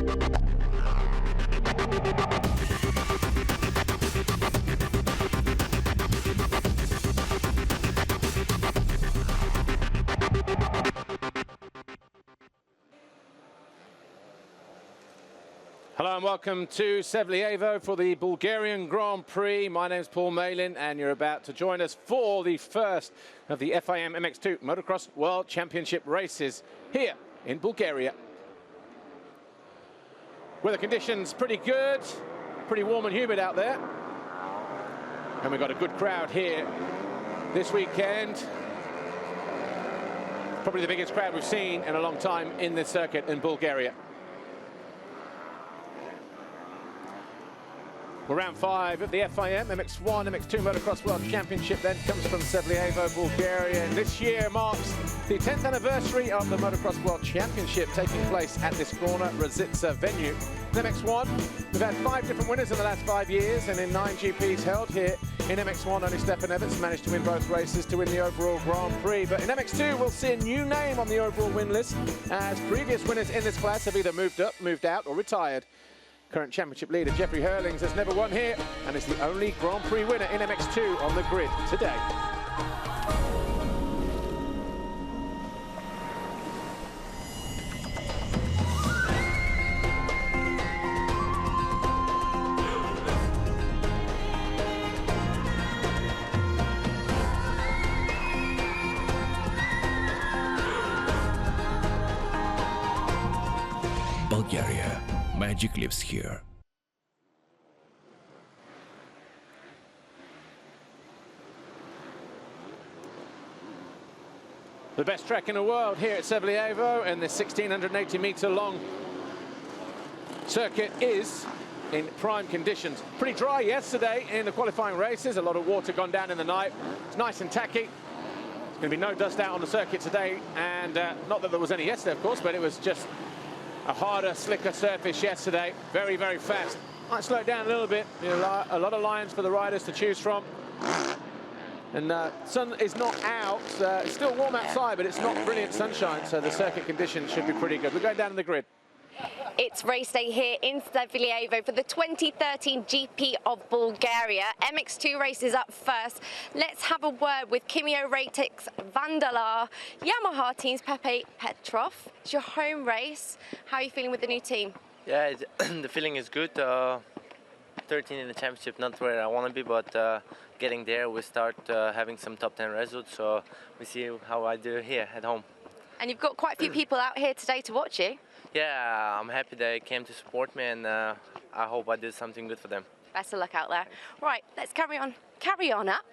Hello and welcome to Sevlievo for the Bulgarian Grand Prix. My name's Paul Malin and you're about to join us for the first of the FIM MX2 Motocross World Championship races here in Bulgaria. Weather conditions pretty good, pretty warm and humid out there. And we've got a good crowd here this weekend. Probably the biggest crowd we've seen in a long time in this circuit in Bulgaria. We're round 5 of the FIM MX1 MX2 Motocross World Championship then comes from Sevlievo, Bulgaria. And this year marks the 10th anniversary of the Motocross World Championship taking place at this Gorna Rasica venue. In MX1, we've had 5 different winners in the last 5 years, and in 9 GPs held here in MX1, only Stefan Everts managed to win both races to win the overall Grand Prix. But in MX2, we'll see a new name on the overall win list, as previous winners in this class have either moved up, moved out, or retired. Current championship leader Jeffrey Hurlings has never won here and is the only Grand Prix winner in MX2 on the grid today. Bulgaria. Magic lives here. The best track in the world here at Sevlievo, and this 1,680-meter long circuit is in prime conditions. Pretty dry yesterday in the qualifying races, a lot of water gone down in the night. It's nice and tacky. There's going to be no dust out on the circuit today, and not that there was any yesterday, of course, but it was just a harder, slicker surface yesterday. Very, very fast. Might slow it down a little bit. You know, a lot of lines for the riders to choose from. And sun is not out. It's still warm outside, but it's not brilliant sunshine, so the circuit conditions should be pretty good. We're going down in the grid. It's race day here in Sevlievo for the 2013 GP of Bulgaria. MX2 races up first. Let's have a word with Kimio Ratek's Vandalar, Yamaha team's Pepe Petrov. It's your home race. How are you feeling with the new team? Yeah, the feeling is good. 13 in the championship, not where I want to be, but getting there, we start having some top 10 results, so we see how I do here at home. And you've got quite a few people out here today to watch you. Yeah, I'm happy they came to support me, and I hope I did something good for them. Best of luck out there. Right, let's carry on up,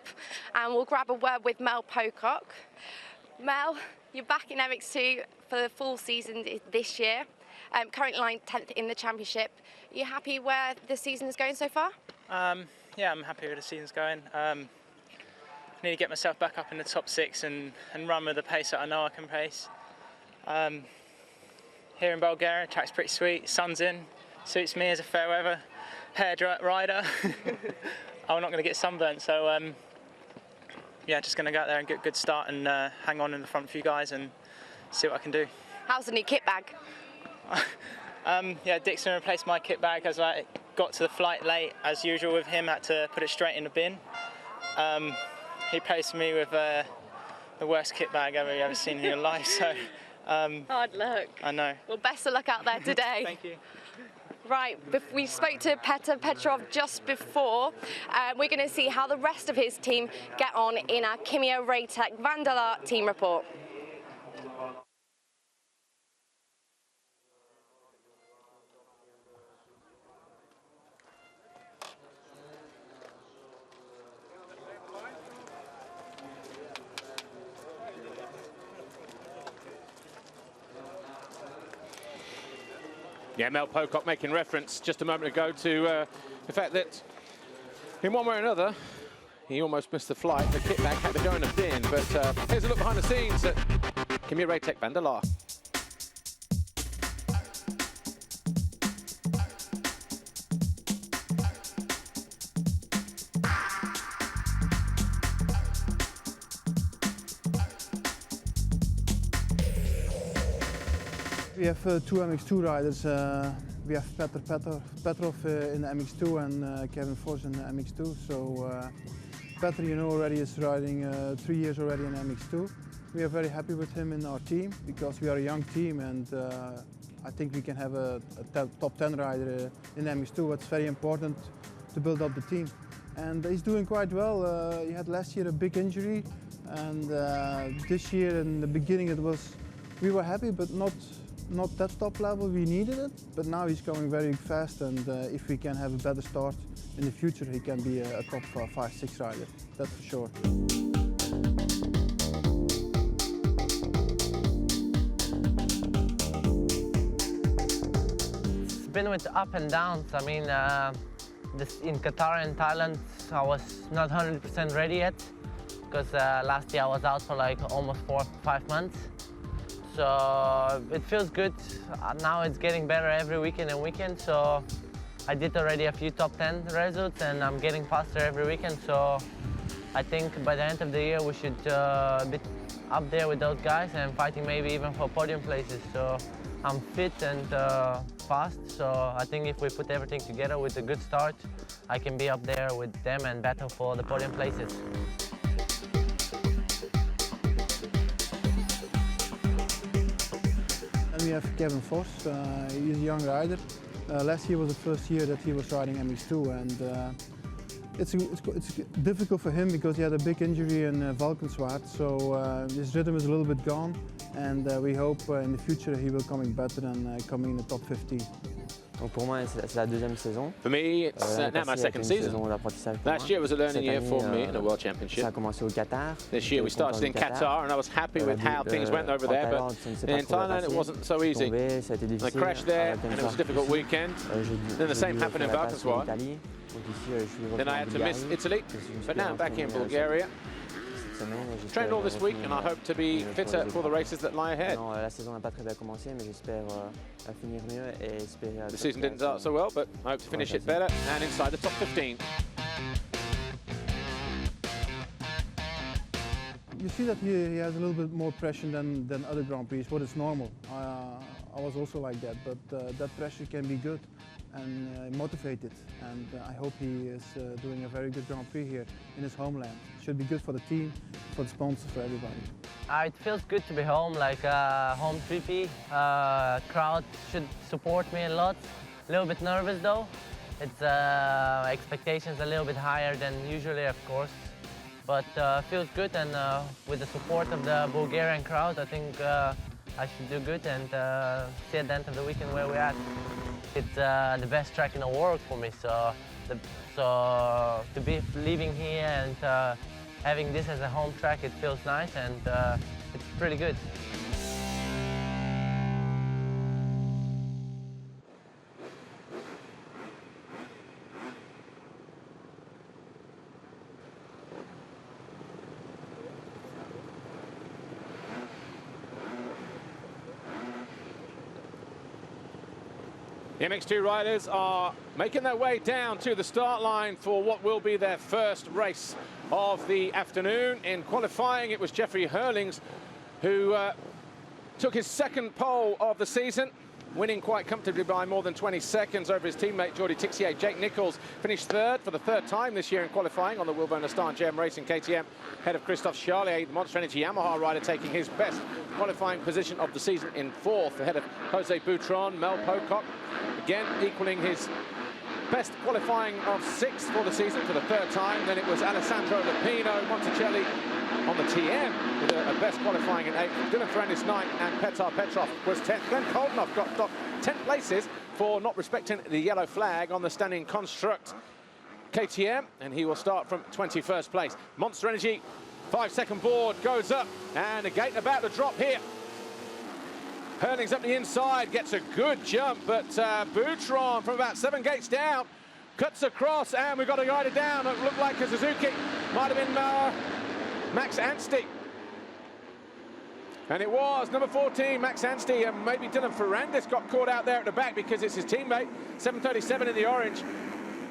and we'll grab a word with Mel Pocock. Mel, you're back in MX2 for the full season this year. Currently lying 10th in the championship. Are you happy where the season is going so far? Yeah, I'm happy where the season's going. I need to get myself back up in the top 6 and run with the pace that I know I can pace. Here in Bulgaria, track's pretty sweet, sun's in, suits me as a fair weather hair rider. I'm not going to get sunburnt, so yeah, just going to go out there and get a good start and hang on in the front few guys and see what I can do. How's the new kit bag? Yeah, Dixon replaced my kit bag as I got to the flight late, as usual with him, had to put it straight in the bin. He placed me with the worst kit bag you've ever seen in your life, so... Hard luck. I know. Well, best of luck out there today. Thank you. Right, we spoke to Peter Petrov just before. We're going to see how the rest of his team get on in our Kimio Ratek Vandalar team report. Yeah, Mel Pocock making reference just a moment ago to the fact that in one way or another, he almost missed the flight. The kit bag had to go in a bin. But here's a look behind the scenes at Kimio Ratek Vandalar. We have 2 MX2 riders we have Petrov in the MX2 and Kevin Vos in the MX2. So Petr, you know, already is riding 3 years already in MX2. We are very happy with him in our team because we are a young team, and I think we can have a top 10 rider in MX2. It's very important to build up the team. And he's doing quite well. He had last year a big injury, and this year in the beginning we were happy, but not that top level. We needed it, but now he's going very fast, and if we can have a better start in the future, he can be a top 5-6 rider, that's for sure. It's been with up and downs. I mean, in Qatar and Thailand, I was not 100% ready yet, because last year I was out for like almost 4 or 5 months. So it feels good. Now it's getting better every weekend and weekend. So I did already a few top 10 results, and I'm getting faster every weekend. So I think by the end of the year we should be up there with those guys and fighting maybe even for podium places. So I'm fit and fast. So I think if we put everything together with a good start, I can be up there with them and battle for the podium places. We have Kevin Vos, he's a young rider. Last year was the first year that he was riding MX2, and it's difficult for him because he had a big injury in Valkenswaard, so his rhythm is a little bit gone, and we hope in the future he will coming better and coming in the top 15. Donc pour moi, c'est la deuxième saison. For me, it's now my second season. Last year was a learning year for me in a World Championship. Ça a commencé au Qatar. This year we started in Qatar, and I was happy with how things went over there, but in Thailand it wasn't so easy. I crashed there, and it was a difficult weekend. Then the same happened in Valkenswaard. Then I had to miss Italy, but now I'm back in Bulgaria. Trained all this week, and I hope to be fitter for the races that lie ahead. La saison n'a pas très bien commencé, mais j'espère finir mieux et espérer. The season didn't start so well, but I hope to finish it better and inside the top 15. You see that he has a little bit more pressure than other Grand Prix, but it's normal. I was also like that, but that pressure can be good and motivated, and I hope he is doing a very good Grand Prix here in his homeland. Should be good for the team, for the sponsors, for everybody. It feels good to be home, like home 3P. Crowd should support me a lot. A little bit nervous though. It's expectations a little bit higher than usually, of course. But feels good, and with the support of the Bulgarian crowd, I think I should do good and see at the end of the weekend where we're at. It's the best track in the world for me, so to be living here and having this as a home track, it feels nice, and it's pretty good. The MX2 riders are making their way down to the start line for what will be their first race of the afternoon. In qualifying, it was Jeffrey Hurlings who took his second pole of the season, winning quite comfortably by more than 20 seconds over his teammate Jordi Tixier. Jake Nichols finished third for the third time this year in qualifying on the Wilbur Star JM Racing KTM, ahead of Christophe Charlier, the Monster Energy Yamaha rider, taking his best qualifying position of the season in fourth, ahead of Jose Boutron, Mel Pocock, again equaling his best qualifying of sixth for the season for the third time. Then it was Alessandro Lupino Monticelli on the TM with a best qualifying in eighth. Dylan Ferrandis ninth, and Petar Petrov was 10th. Glenn Koldenoff got docked 10 places for not respecting the yellow flag on the standing construct KTM, and he will start from 21st place. Monster Energy 5-second board goes up, and a gate about to drop here. Hurlings up the inside, gets a good jump, but Boutron from about 7 gates down cuts across, and we've got a rider down. It looked like a Suzuki, might have been Max Anstey. And it was number 14, Max Anstey, and maybe Dylan Ferrandis got caught out there at the back because it's his teammate, 737 in the orange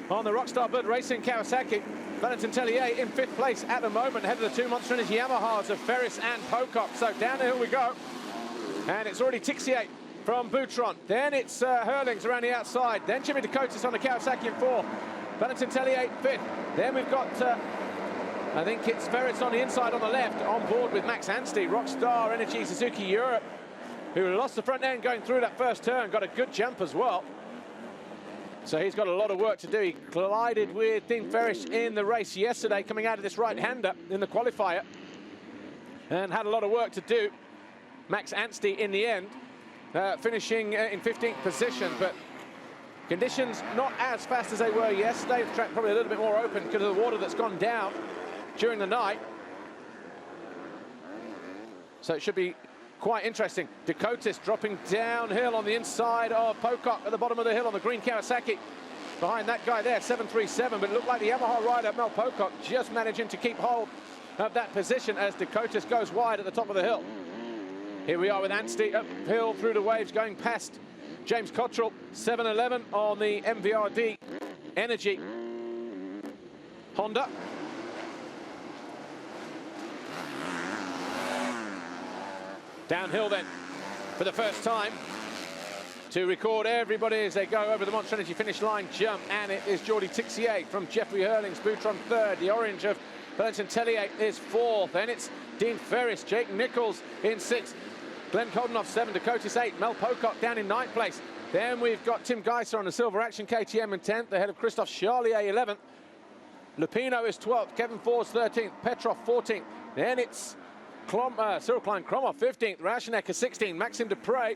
on the Rockstar Bud Racing Kawasaki. Valentin Tellier in 5th place at the moment, ahead of the two Monster Energy Yamahas of Ferris and Pocock. So down the hill we go. And it's already Tixier from Boutron. Then it's Hurlings around the outside. Then Jimmy Dakotas on the Kawasaki in 4th. Valentin Tellier 5th. Then we've got, I think it's Ferris on the inside on the left, on board with Max Anstey, Rockstar Energy Suzuki Europe, who lost the front end going through that first turn, got a good jump as well. So he's got a lot of work to do. He collided with Dean Ferris in the race yesterday, coming out of this right-hander in the qualifier, and had a lot of work to do. Max Anstey in the end, finishing in 15th position, but conditions not as fast as they were yesterday. The track probably a little bit more open because of the water that's gone down during the night. So it should be quite interesting. Dakotas dropping downhill on the inside of Pocock at the bottom of the hill on the green Kawasaki. Behind that guy there, 737, but it looked like the Yamaha rider, Mel Pocock, just managing to keep hold of that position as Dakotas goes wide at the top of the hill. Here we are with Anstey uphill through the waves, going past James Cottrell, 711 on the MVRD Energy Honda. Downhill then, for the first time, to record everybody as they go over the Monster Energy finish line jump, and it is Jordi Tixier from Jeffrey Hurlings, Boutron 3rd, the orange of Valentin Tellier is 4th, then it's Dean Ferris, Jake Nichols in 6th, Glenn Koldenoff 7, Dakotas 8, Mel Pocock down in 9th place. Then we've got Tim Geiser on the Silver Action KTM in 10th, ahead of Christophe Charlier 11th. Lupino is 12th, Kevin Fors 13th, Petrov 14th. Then it's Cyril Klein-Kromov 15th, Rashanek is 16th, Maxime Dupre,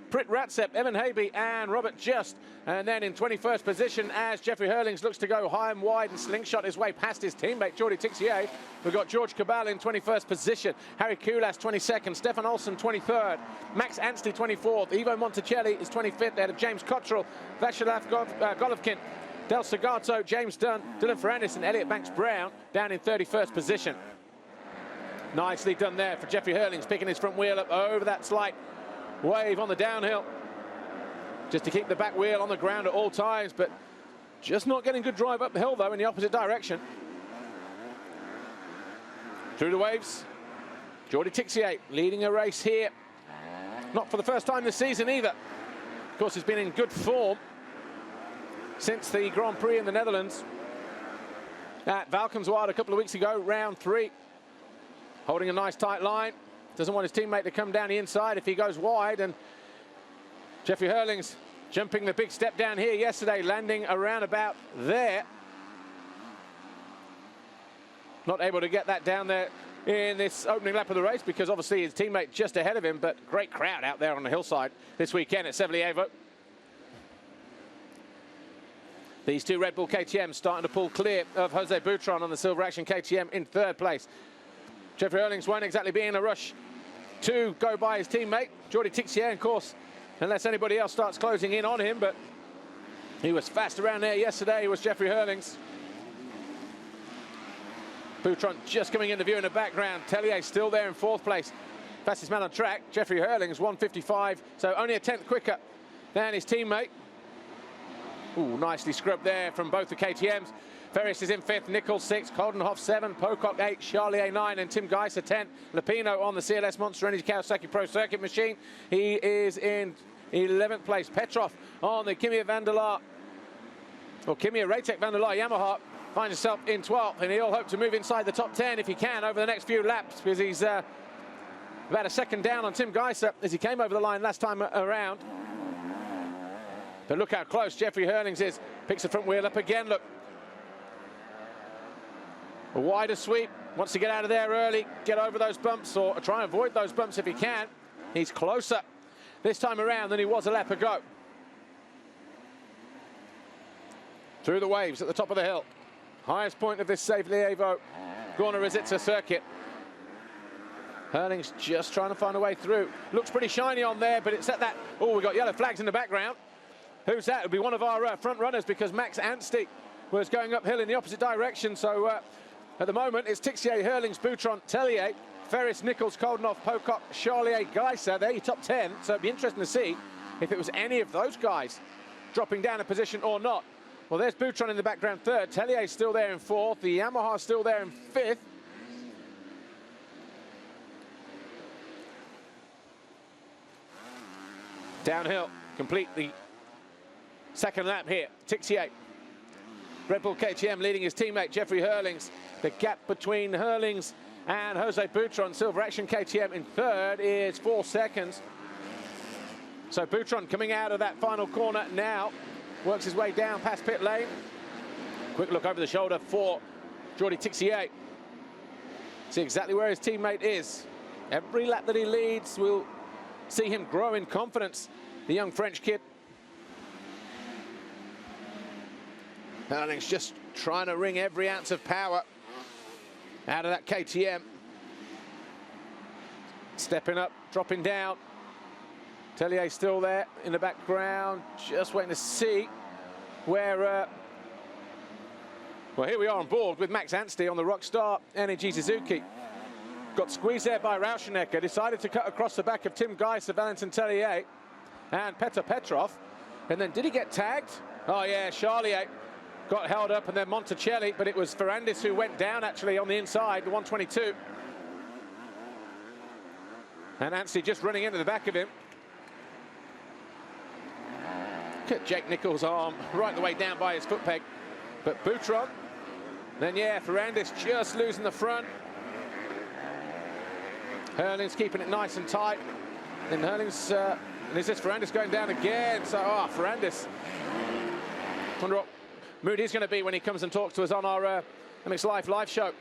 Prit Ratsep, Evan Habe and Robert Just. And then in 21st position as Jeffrey Hurlings looks to go high and wide and slingshot his way past his teammate Jordi Tixier. We've got George Cabal in 21st position, Harry Kulas 22nd, Stefan Olsen 23rd, Max Anstey 24th, Ivo Monticelli is 25th ahead of James Cottrell, Vaclav Golovkin, Del Segato, James Dunn, Dylan Ferrandis and Elliot Banks-Brown down in 31st position. Nicely done there for Jeffrey Hurlings, picking his front wheel up over that slight wave on the downhill, just to keep the back wheel on the ground at all times, but just not getting good drive up the hill though in the opposite direction. Through the waves, Jordi Tixier leading a race here, not for the first time this season either. Of course, he's been in good form since the Grand Prix in the Netherlands at Valkenswaard a couple of weeks ago, round 3. Holding a nice tight line, doesn't want his teammate to come down the inside if he goes wide, and Jeffrey Hurlings jumping the big step down here yesterday, landing around about there. Not able to get that down there in this opening lap of the race because obviously his teammate just ahead of him, but great crowd out there on the hillside this weekend at Sevlievo. These two Red Bull KTMs starting to pull clear of Jose Boutron on the Silver Action KTM in 3rd place. Jeffrey Hurlings won't exactly be in a rush to go by his teammate, Jordi Tixier, of course, unless anybody else starts closing in on him, but he was fast around there yesterday, he was Jeffrey Hurlings. Boutron just coming into view in the background, Tellier still there in 4th place. Fastest man on track, Jeffrey Hurlings, 1:55, so only a 10th quicker than his teammate. Ooh, nicely scrubbed there from both the KTMs. Ferris is in 5th, Nichols 6th, Koldenhoff 7, Pocock 8, Charlier 9, and Tim Geiser 10. Lupino on the CLS Monster Energy Kawasaki Pro Circuit machine. He is in 11th place. Petrov on the Kimia Raytec Vandelar Yamaha finds himself in 12th, and he'll hope to move inside the top 10 if he can over the next few laps, because he's about a second down on Tim Geiser as he came over the line last time around. But look how close Jeffrey Hurlings is. Picks the front wheel up again, look. A wider sweep, wants to get out of there early, get over those bumps, or try and avoid those bumps if he can. He's closer this time around than he was a lap ago. Through the waves at the top of the hill. Highest point of this Sevlievo Gorna Rizica circuit. Hurlings just trying to find a way through. Looks pretty shiny on there, but it's at that... Oh, we've got yellow flags in the background. Who's that? It'll be one of our front runners, because Max Anstey was going uphill in the opposite direction, so... at the moment, it's Tixier, Hurlings, Boutron, Tellier, Ferris, Nichols, Koldenhoff, Pocock, Charlier, Geiser. They're your top 10, so it'd be interesting to see if it was any of those guys dropping down a position or not. Well, there's Boutron in the background 3rd. Tellier's still there in 4th. The Yamaha's still there in 5th. Downhill, complete the second lap here. Tixier. Red Bull KTM leading his teammate Jeffrey Hurlings. The gap between Hurlings and Jose Boutron, Silver Action KTM in third, is 4 seconds. So Boutron coming out of that final corner now, works his way down past pit lane. Quick look over the shoulder for Jordi Tixier. See exactly where his teammate is. Every lap that he leads will see him grow in confidence, the young French kid. Hurlings just trying to wring every ounce of power out of that KTM. Stepping up, dropping down. Tellier still there in the background, just waiting to see where... well, here we are on board with Max Anstey on the Rockstar Energy Suzuki. Got squeezed there by Rauschenecker, decided to cut across the back of Tim Geiser, Valentin Tellier, and Petr Petrov. And then did he get tagged? Oh yeah, Charlier got held up, and then Monticelli, but it was Ferrandis who went down actually on the inside, the 122. And Anstey just running into the back of him. Look at Jake Nichols' arm right the way down by his foot peg. But Boutron, then yeah, Ferrandis just losing the front. Hurlings keeping it nice and tight. Then Hurlings, and is this Ferrandis going down again? So, Ferrandis. Wonder what mood he's going to be when he comes and talks to us on our MX live show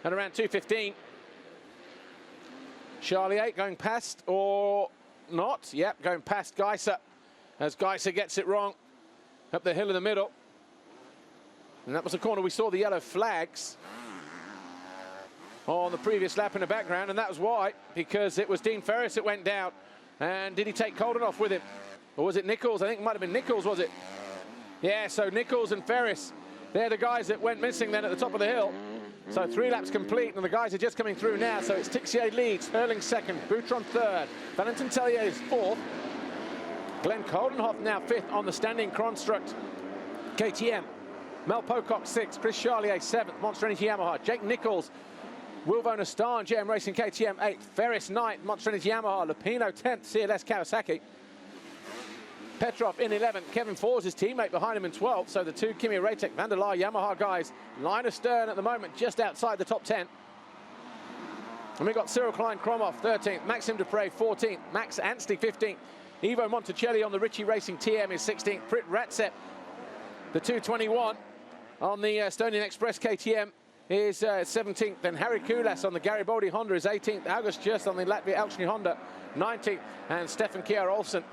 at around 2:15. Charlier going past or not? Yep, going past Geiser as Geiser gets it wrong up the hill in the middle. And that was the corner we saw the yellow flags on the previous lap in the background, and that was why, because it was Dean Ferris that went down. And did he take Koldenhoff with him? Or was it Nichols? I think it might have been Nichols, was it? Yeah, so Nichols and Ferris, they're the guys that went missing then at the top of the hill. So 3 laps complete, and the guys are just coming through now. So it's Tixier leads, Hurling second, Boutron third, Valentin Tellier is fourth. Glenn Koldenhoff now fifth on the standing construct KTM. Mel Pocock sixth, Chris Charlier seventh, Monster Energy Yamaha. Jake Nichols, Wilvo Nastan, GM Racing KTM 8th, Ferris 9th, Monster Energy Yamaha, Lupino 10th, CLS Kawasaki. Petrov in 11th, Kevin Fors, his teammate behind him in 12th, so the two Kimi Ratek, Van der Laar Yamaha guys line astern at the moment, just outside the top 10. And we've got Cyril Klein-Kromov 13th, Maxime Dupre 14th, Max Anstey 15th, Ivo Monticelli on the Ritchie Racing TM is 16th, Prit Ratsep, the 221 on the Estonian Express KTM is 17th, then Harry Kulas on the Garibaldi Honda is 18th, August Just on the Latvia Elksny Honda 19th, and Stefan Kier Olsen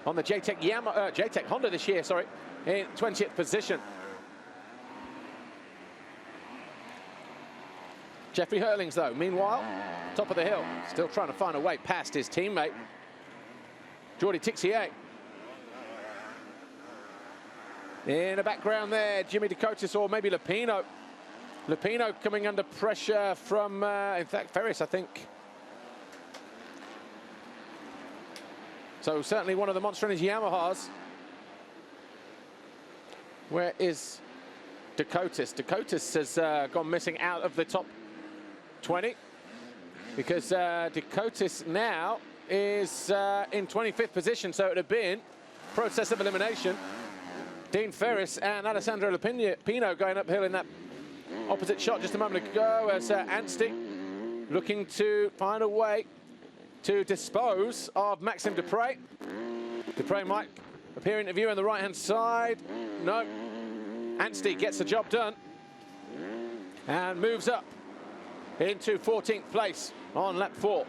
on the JTEC Honda this year, sorry, in 20th position. Jeffrey Hurlings, though, meanwhile, top of the hill, still trying to find a way past his teammate, Jordi Tixier. In the background there, Jimmy Decotis or maybe Lupino. Lupino coming under pressure from, in fact, Ferris, I think. So certainly one of the Monster Energy Yamahas. Where is Decotis? Decotis has gone missing out of the top 20 because Decotis now is in 25th position, so it would have been process of elimination. Dean Ferris and Alessandro Lupino going uphill in that opposite shot just a moment ago as Anstey looking to find a way to dispose of Maxime Dupre. Dupre might appear in the view on the right-hand side. No. Anstey gets the job done and moves up into 14th place on lap 4.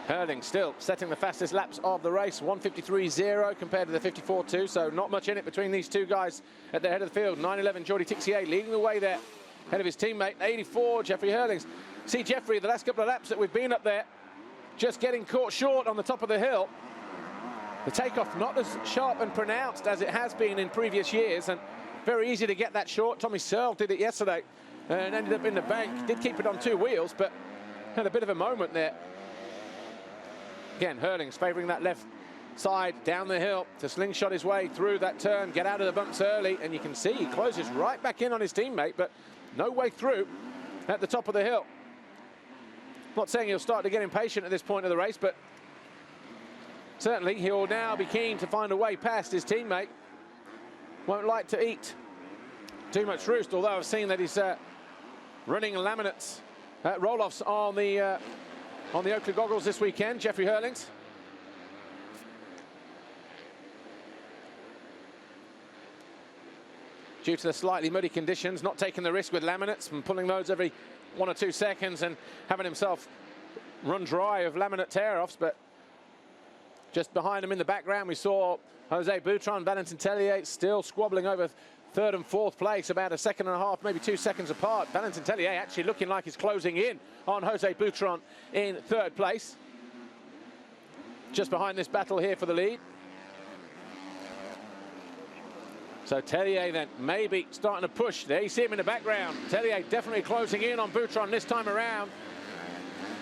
Hurling still setting the fastest laps of the race, 1:53.0 compared to the 54.2, so not much in it between these two guys at the head of the field. 9:11 Jordi Tixier leading the way there, ahead of his teammate. 84 Jeffrey Hurlings. See Jeffrey, the last couple of laps that we've been up there, just getting caught short on the top of the hill. The takeoff not as sharp and pronounced as it has been in previous years, and very easy to get that short. Tommy Searle did it yesterday and ended up in the bank. Did keep it on 2 wheels, but had a bit of a moment there. Again, Hurlings favouring that left side down the hill to slingshot his way through that turn, get out of the bumps early, and you can see he closes right back in on his teammate, but no way through at the top of the hill. Not saying he'll start to get impatient at this point of the race, but certainly he'll now be keen to find a way past his teammate. Won't like to eat too much roost, although I've seen that he's running laminates, roll-offs on the Oakley goggles this weekend, Jeffrey Hurlings. Due to the slightly muddy conditions, not taking the risk with laminates and pulling those every 1 or 2 seconds and having himself run dry of laminate tear-offs. But just behind him in the background, we saw Jose Boutron, Valentin Tellier still squabbling over 3rd and 4th place, about 1.5 seconds, maybe 2 seconds apart. Valentin Tellier actually looking like he's closing in on Jose Boutron in 3rd place. Just behind this battle here for the lead. So Tellier then maybe starting to push. There you see him in the background. Tellier definitely closing in on Boutron this time around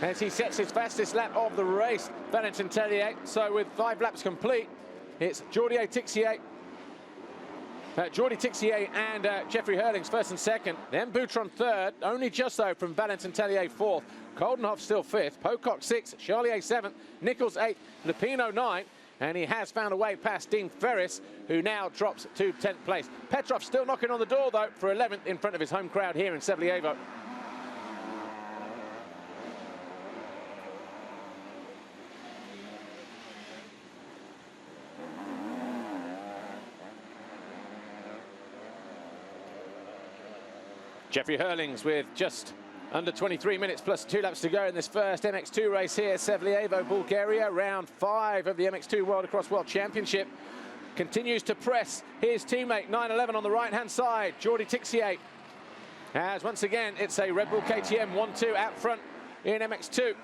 as he sets his fastest lap of the race, Valentin Tellier. So with 5 laps complete, it's Jordi Tixier and Jeffrey Hurlings 1st and 2nd. Then Boutron 3rd, only just though from Valentin Tellier 4th. Coldenhoff still 5th, Pocock 6th, Charlier 7th, Nichols 8th, Lupino 9th. And he has found a way past Dean Ferris, who now drops to 10th place. Petrov still knocking on the door, though, for 11th in front of his home crowd here in Sevlievo. Jeffrey Hurlings with just under 23 minutes plus 2 laps to go in this first MX2 race here, Sevlievo, Bulgaria, round 5 of the MX2 Motocross World Championship. Continues to press his teammate, 911 on the right-hand side, Jordi Tixier. As once again, it's a Red Bull KTM 1-2 out front in MX2,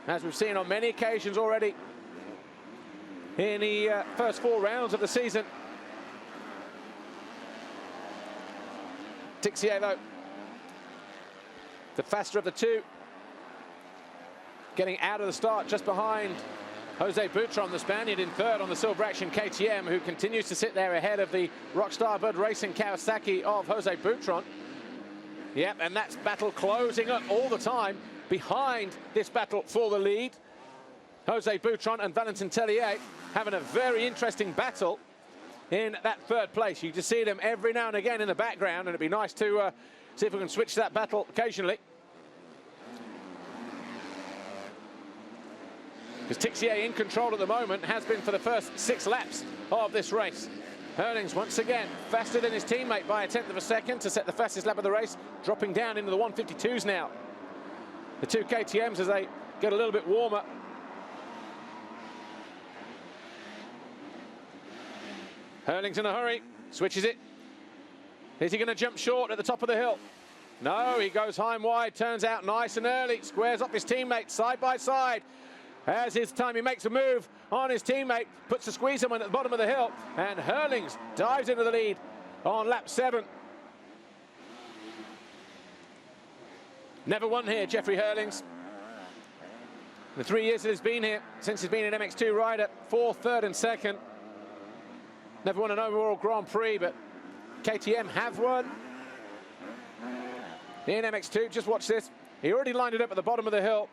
as we've seen on many occasions already in the first 4 rounds of the season. Tixier, though, the faster of the 2, getting out of the start just behind Jose Boutron, the Spaniard, in 3rd on the Silver Action KTM, who continues to sit there ahead of the Rockstar Bud Racing Kawasaki of Jose Boutron. Yep, and that's battle closing up all the time behind this battle for the lead. Jose Boutron and Valentin Tellier having a very interesting battle in that 3rd place. You just see them every now and again in the background, and it'd be nice to see if we can switch that battle occasionally. Because Tixier in control at the moment, has been for the first 6 laps of this race. Hurlings once again faster than his teammate by 1/10 of a second to set the fastest lap of the race, dropping down into the 152s now. The 2 KTMs as they get a little bit warmer. Hurlings in a hurry, switches it. Is he going to jump short at the top of the hill? No, he goes high and wide, turns out nice and early, squares up his teammate side by side. As his time, he makes a move on his teammate, puts the squeeze him at the bottom of the hill, and Hurlings dives into the lead on lap 7. Never won here, Jeffrey Hurlings. The 3 years that he's been here, since he's been an MX2 rider, 4th, 3rd and 2nd. Never won an overall Grand Prix, but KTM have won in MX2. Just watch this. He already lined it up at the bottom of the hill.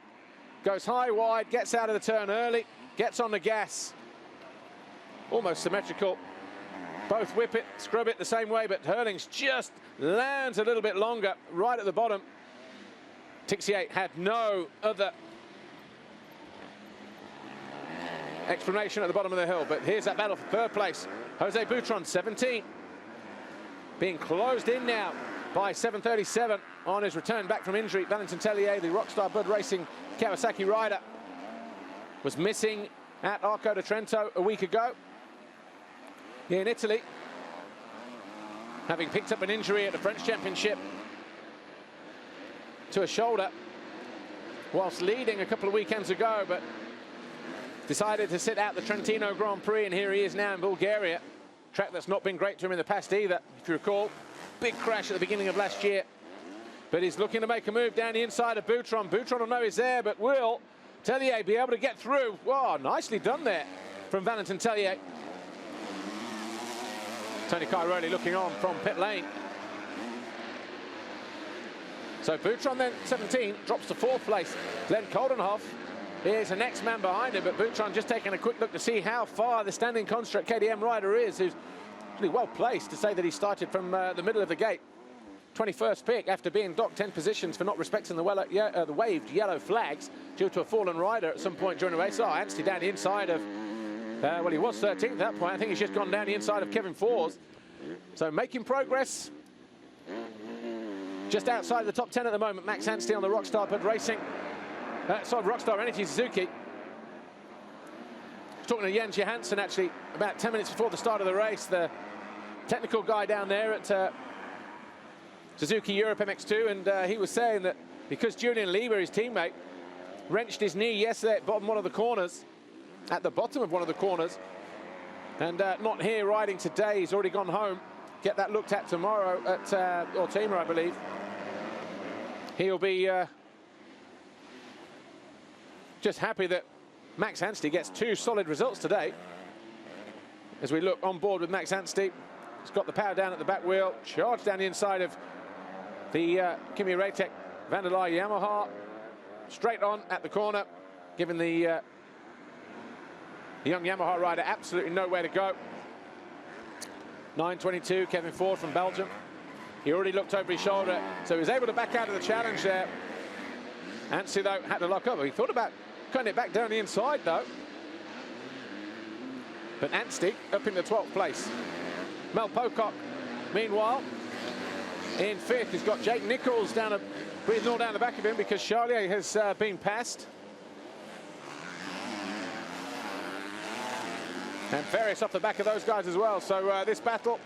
Goes high, wide, gets out of the turn early, gets on the gas. Almost symmetrical. Both whip it, scrub it the same way, but Hurlings just lands a little bit longer right at the bottom. Tixier had no other explanation at the bottom of the hill, but here's that battle for 3rd place. Jose Boutron, 17. Being closed in now by 7:37 on his return back from injury. Valentin Tellier, the Rockstar Bud Racing Kawasaki rider, was missing at Arco di Trento a week ago in Italy, having picked up an injury at the French Championship to a shoulder whilst leading a couple of weekends ago, but decided to sit out the Trentino Grand Prix, and here he is now in Bulgaria. Track that's not been great to him in the past either, if you recall. Big crash at the beginning of last year. But he's looking to make a move down the inside of Boutron. Boutron will know he's there, but will Tellier be able to get through? Wow, nicely done there from Valentin Tellier. Tony Cairoli looking on from pit lane. So Boutron then 17 drops to 4th place. Glenn Coldenhoff is the next man behind him, but Boutron just taking a quick look to see how far the standing construct KTM rider is, who's really well placed to say that he started from the middle of the gate. 21st pick after being docked 10 positions for not respecting the waved yellow flags due to a fallen rider at some point during the race. Oh, Anstey down the inside of, well, he was 13th at that point. I think he's just gone down the inside of Kevin Fors. So making progress. Just outside the top 10 at the moment, Max Anstey on the Rockstar Pud Racing. Rockstar Energy Suzuki. Talking to Jens Johansson actually about 10 minutes before the start of the race, the technical guy down there at Suzuki Europe MX2, and he was saying that because Julian Lieber, his teammate, wrenched his knee yesterday at one of the corners, at the bottom of one of the corners, and not here riding today. He's already gone home. Get that looked at tomorrow at Ortima, I believe. He'll be just happy that Max Anstey gets 2 solid results today. As we look on board with Max Anstey, he's got the power down at the back wheel, charged down the inside of the Kimi Ratek Vanderlaar Yamaha, straight on at the corner, giving the young Yamaha rider absolutely nowhere to go. 9:22, Kevin Ford from Belgium. He already looked over his shoulder, so he was able to back out of the challenge there. Anstey, though, had to lock up. He thought about cutting it back down the inside, though. But Anstey up in the 12th place. Mel Pocock, meanwhile, in 5th. He's got Jake Nichols breathing all down the back of him because Charlier has been passed. And Ferris off the back of those guys as well. So this battle,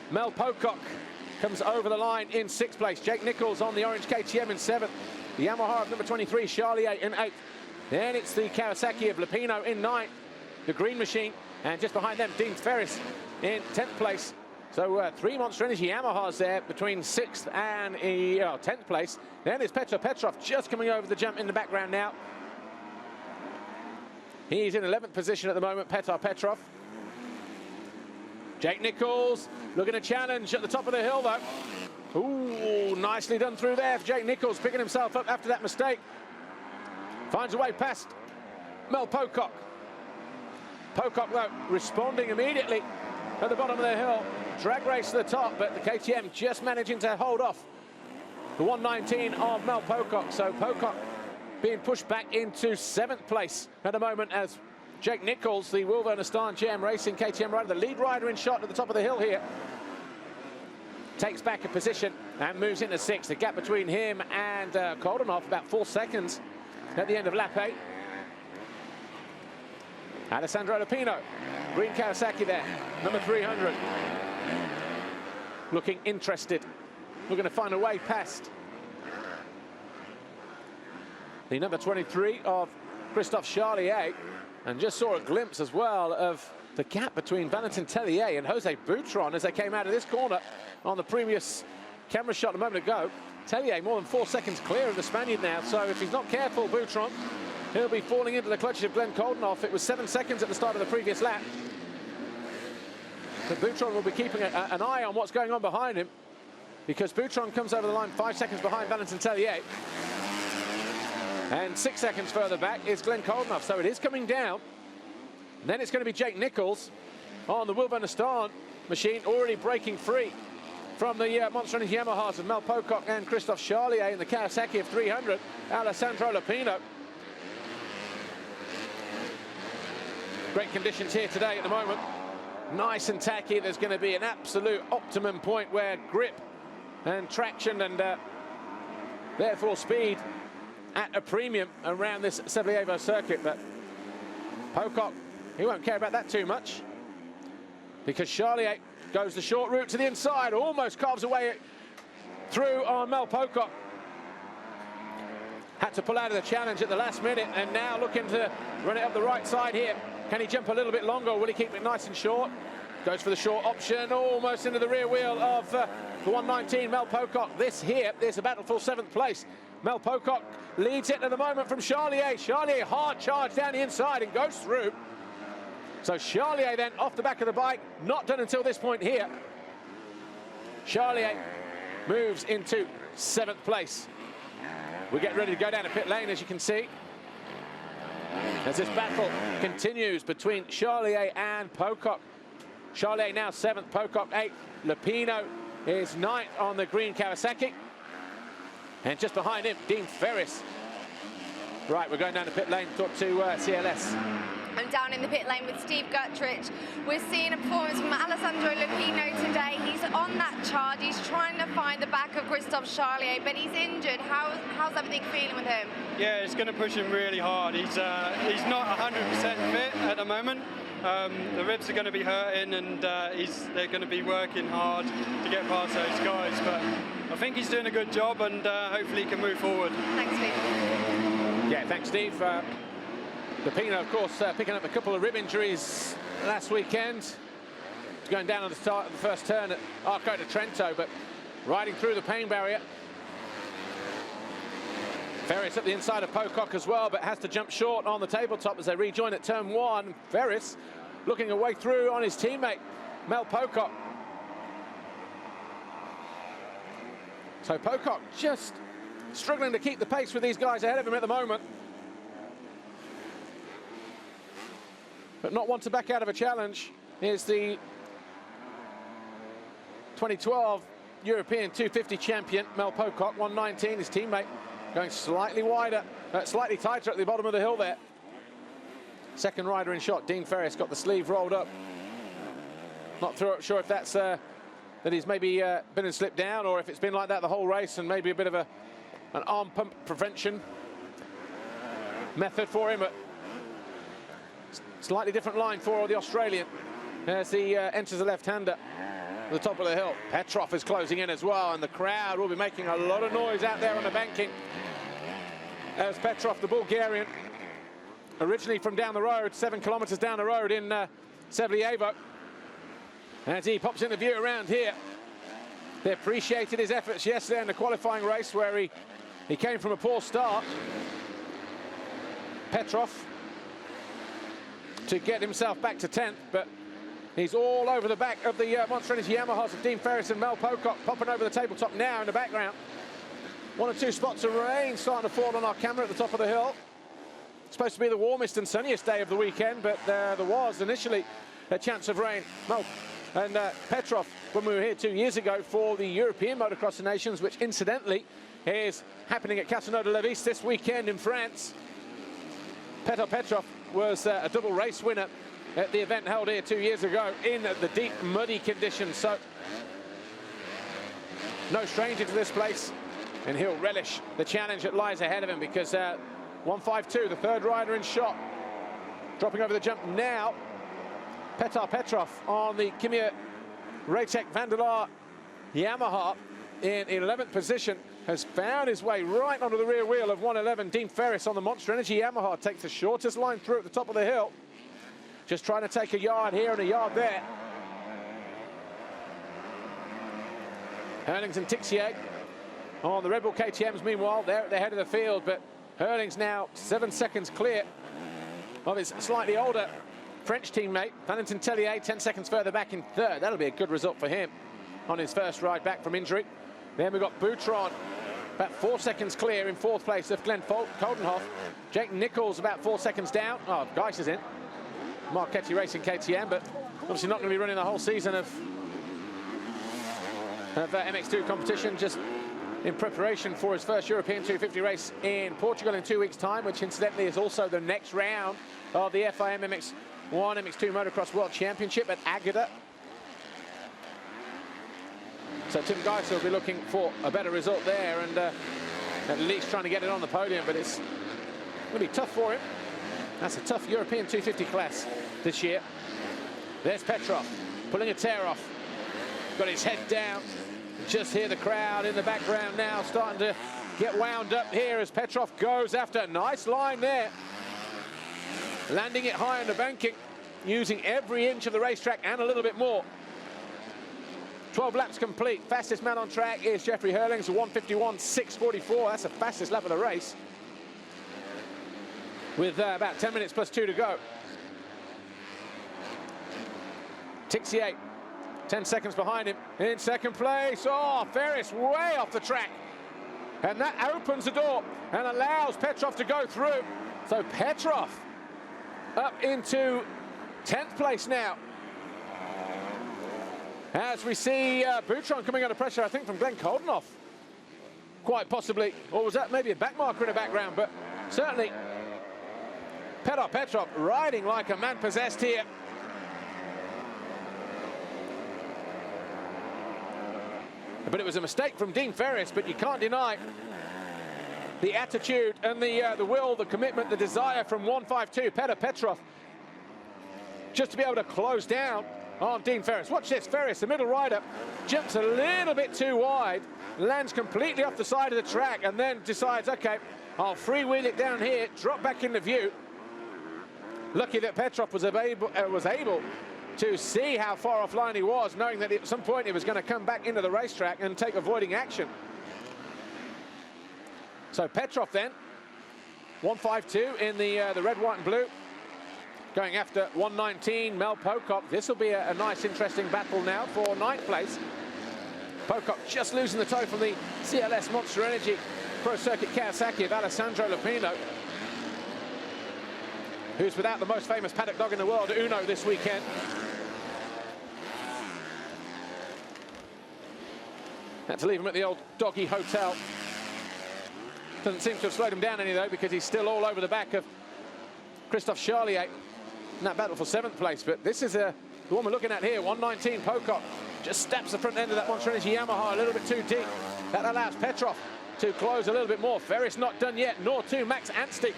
Mel Pocock comes over the line in 6th place. Jake Nichols on the orange KTM in 7th. The Yamaha of number 23, Charlier in 8th. Then it's the Kawasaki of Lupino in 9th. The green machine. And just behind them, Dean Ferris in 10th place. So 3 Monster Energy Yamahas there between 6th and 10th place. Then there's Petr Petrov just coming over the jump in the background now. He's in 11th position at the moment, Petr Petrov. Jake Nichols looking to challenge at the top of the hill, though. Ooh, nicely done through there for Jake Nichols, picking himself up after that mistake. Finds a way past Mel Pocock. Pocock, though, responding immediately at the bottom of the hill. Drag race to the top, but the KTM just managing to hold off the 119 of Mel Pocock. So Pocock being pushed back into 7th place at the moment as Jake Nichols, the Wilvernestan GM Racing KTM rider, the lead rider in shot at the top of the hill here, takes back a position and moves into 6th. The gap between him and Coldenhoff about 4 seconds at the end of lap 8. Alessandro Lupino, green Kawasaki there, number 300. Looking interested, looking to find a way past the number 23 of Christophe Charlier, and just saw a glimpse as well of the gap between Valentin Tellier and Jose Boutron as they came out of this corner on the previous camera shot a moment ago. Tellier more than 4 seconds clear of the Spaniard now, so if he's not careful, Boutron, he'll be falling into the clutches of Glenn Coldenhoff. It was 7 seconds at the start of the previous lap. But Boutron will be keeping an eye on what's going on behind him, because Boutron comes over the line 5 seconds behind Valentin Tellier. And 6 seconds further back is Glenn Coldenhoff, so it is coming down. And then it's going to be Jake Nichols on the Wilvernestan machine, already breaking free from the Monster Energy Yamahas of Mel Pocock and Christophe Charlier in the Kawasaki of 300, Alessandro Lupino. Great conditions here today at the moment. Nice and tacky. There's going to be an absolute optimum point where grip and traction and therefore speed at a premium around this Sevlievo circuit. But Pocock, he won't care about that too much, because Charlier goes the short route to the inside, almost carves away through on Mel Pocock. Had to pull out of the challenge at the last minute, and now looking to run it up the right side here. Can he jump a little bit longer, or will he keep it nice and short? Goes for the short option, almost into the rear wheel of the 119, Mel Pocock. This here is a battle for 7th place. Mel Pocock leads it at the moment from Charlier. Charlier hard charge down the inside and goes through. So Charlier then off the back of the bike, not done until this point here. Charlier moves into 7th place. We get ready to go down to pit lane, as you can see, as this battle continues between Charlier and Pocock. Charlier now 7th, Pocock 8th. Lupino is 9th on the green Kawasaki. And just behind him, Dean Ferris. Right, we're going down to pit lane to talk to CLS. I'm down in the pit lane with Steve Guttridge. We're seeing a performance from Alessandro Lupino today. He's on that charge. He's trying to find the back of Christophe Charlier, but he's injured. How's everything feeling with him? Yeah, it's going to push him really hard. He's not 100% fit at the moment. The ribs are going to be hurting, and they're going to be working hard to get past those guys. But I think he's doing a good job, and hopefully he can move forward. Thanks, Steve. Yeah, thanks, Steve. Lupino, of course, picking up a couple of rib injuries last weekend. Going down on the start of the first turn at Arco de Trento, but riding through the pain barrier. Ferris at the inside of Pocock as well, but has to jump short on the tabletop as they rejoin at turn 1. Ferris looking a way through on his teammate, Mel Pocock. So Pocock just struggling to keep the pace with these guys ahead of him at the moment. But not one to back out of a challenge is the 2012 European 250 champion, Mel Pocock, 119, his teammate. Going slightly wider, slightly tighter at the bottom of the hill there. Second rider in shot, Dean Ferris, got the sleeve rolled up. Not sure if that's that he's maybe been and slipped down, or if it's been like that the whole race, and maybe a bit of an arm pump prevention method for him. But slightly different line for the Australian as he enters the left-hander at the top of the hill. Petrov is closing in as well, and the crowd will be making a lot of noise out there on the banking as Petrov, the Bulgarian, originally from down the road, 7 kilometers down the road in Sevlievo, as he pops into view around here. They appreciated his efforts yesterday in the qualifying race where he came from a poor start. Petrov to get himself back to 10th, but he's all over the back of the Monster Energy Yamahas of Dean Ferris and Mel Pocock, popping over the tabletop now in the background. 1 or 2 spots of rain starting to fall on our camera at the top of the hill. It's supposed to be the warmest and sunniest day of the weekend, but there was initially a chance of rain. Mel and Petrov, when we were here 2 years ago for the European Motocross of Nations, which incidentally is happening at Castelnau-de-Levis this weekend in France. Petrov was a double race winner at the event held here 2 years ago in the deep, muddy conditions. So, no stranger to this place, and he'll relish the challenge that lies ahead of him because 152, the third rider in shot, dropping over the jump now. Petar Petrov on the Kimia Raytech Vandelar Yamaha in 11th position, has found his way right onto the rear wheel of 111. Dean Ferris on the Monster Energy Yamaha takes the shortest line through at the top of the hill. Just trying to take a yard here and a yard there. Hurlings and Tixier on the Red Bull KTMs, meanwhile, they're at the head of the field, but Hurlings now 7 seconds clear of his slightly older French teammate, Valentin Tellier, 10 seconds further back in third. That'll be a good result for him on his first ride back from injury. Then we've got Boutron, about 4 seconds clear in 4th place of Glenn Coldenhoff. Jake Nichols about 4 seconds down. Oh, Geiss is in. Marchetti Racing KTM, but obviously not going to be running the whole season of MX2 competition, just in preparation for his first European 250 race in Portugal in 2 weeks' time, which incidentally is also the next round of the FIM MX1, MX2 Motocross World Championship at Agata. So Tim Geiss will be looking for a better result there and at least trying to get it on the podium, but it's going to be tough for him. That's a tough European 250 class this year. There's Petrov pulling a tear off. Got his head down. Just hear the crowd in the background now starting to get wound up here as Petrov goes after a nice line there. Landing it high on the banking, using every inch of the racetrack and a little bit more. 12 laps complete. Fastest man on track is Jeffrey Hurlings, 1:51.644. That's the fastest lap of the race, with about 10 minutes plus 2 to go. Tixier, 10 seconds behind him in second place. Oh, Ferris way off the track. And that opens the door and allows Petrov to go through. So Petrov up into 10th place now. As we see Boutron coming under pressure, I think, from Glenn Koldenoff. Quite possibly, or was that maybe a back marker in the background, but certainly Petr Petrov riding like a man possessed here. But it was a mistake from Dean Ferris, but you can't deny the attitude and the will, the commitment, the desire from 152, Petr Petrov, just to be able to close down on Dean Ferris. Watch this, Ferris, the middle rider, jumps a little bit too wide, lands completely off the side of the track, and then decides, okay, I'll freewheel it down here, drop back into view. Lucky that Petrov was able to see how far offline he was, knowing that at some point he was going to come back into the racetrack and take avoiding action. So Petrov then, 152 in the red, white and blue, going after 119, Mel Pocock. This will be a nice, interesting battle now for 9th place. Pocock just losing the toe from the CLS Monster Energy Pro Circuit Kawasaki of Alessandro Lupino, who's without the most famous paddock dog in the world, Uno, this weekend. Had to leave him at the old doggy hotel. Doesn't seem to have slowed him down any, though, because he's still all over the back of Christophe Charlier in that battle for 7th place. But this is the one we're looking at here, 119 Pocock. Just steps the front end of that Monster Energy Yamaha a little bit too deep. That allows Petrov to close a little bit more. Ferris not done yet, nor too Max Anstey.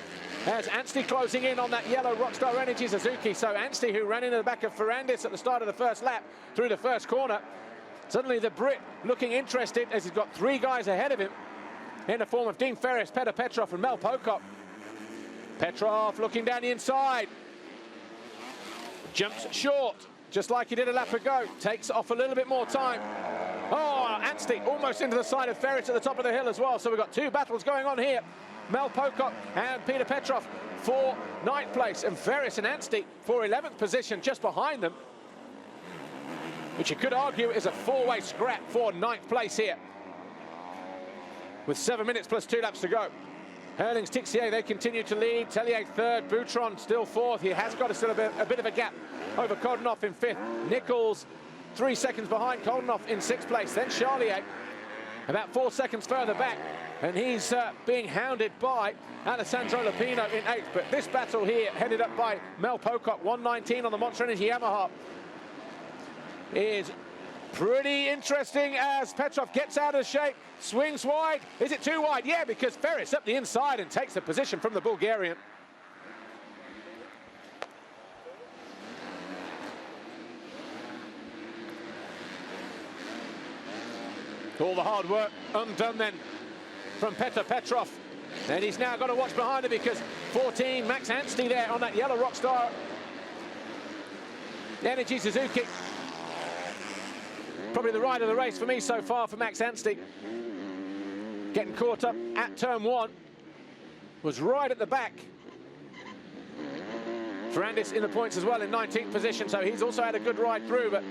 As Anstey closing in on that yellow Rockstar Energy Suzuki. So Anstey, who ran into the back of Ferrandis at the start of the first lap through the first corner. Suddenly the Brit looking interested as he's got 3 guys ahead of him in the form of Dean Ferris, Petr Petrov and Mel Pocock. Petrov looking down the inside. Jumps short, just like he did a lap ago. Takes off a little bit more time. Oh, Anstey almost into the side of Ferris at the top of the hill as well. So we've got 2 battles going on here. Mel Pocock and Petr Petrov for 9th place, and Ferris and Anstey for 11th position just behind them, which you could argue is a 4-way scrap for 9th place here, with 7 minutes plus 2 laps to go. Herlings, Tixier, they continue to lead. Tellier 3rd, Boutron still 4th. He has got a bit of a gap over Koldenoff in 5th. Nichols 3 seconds behind Koldenoff in 6th place. Then Charlier about 4 seconds further back, and he's being hounded by Alessandro Lupino in 8th. But this battle here, headed up by Mel Pocock, 119 on the Monster Energy Yamaha, is pretty interesting as Petrov gets out of shape, swings wide. Is it too wide? Yeah, because Ferris up the inside and takes the position from the Bulgarian. All the hard work undone then from Petr Petrov. And he's now got to watch behind him because 14, Max Anstey there on that yellow Rockstar Energy Suzuki. Probably the ride of the race for me so far for Max Anstey. Getting caught up at turn 1. Was right at the back. Ferrandis in the points as well in 19th position, so he's also had a good ride through, but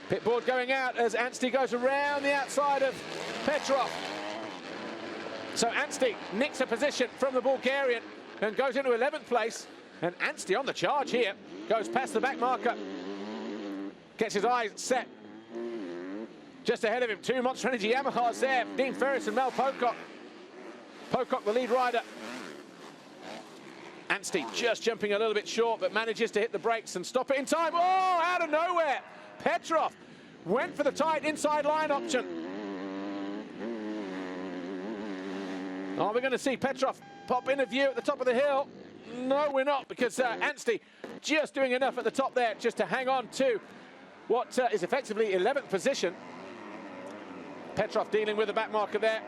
pit board going out as Anstey goes around the outside of Petrov. So Anstey nicks a position from the Bulgarian and goes into 11th place. And Anstey on the charge here, goes past the back marker. Gets his eyes set. Just ahead of him, 2 Monster Energy Yamahas there. Dean Ferris and Mel Pocock. Pocock, the lead rider. Anstey just jumping a little bit short, but manages to hit the brakes and stop it in time. Oh, out of nowhere. Petrov went for the tight inside line option. Are we going to see Petrov pop into view at the top of the hill? No, we're not, because Anstey just doing enough at the top there just to hang on to what is effectively 11th position. Petrov dealing with the back marker there.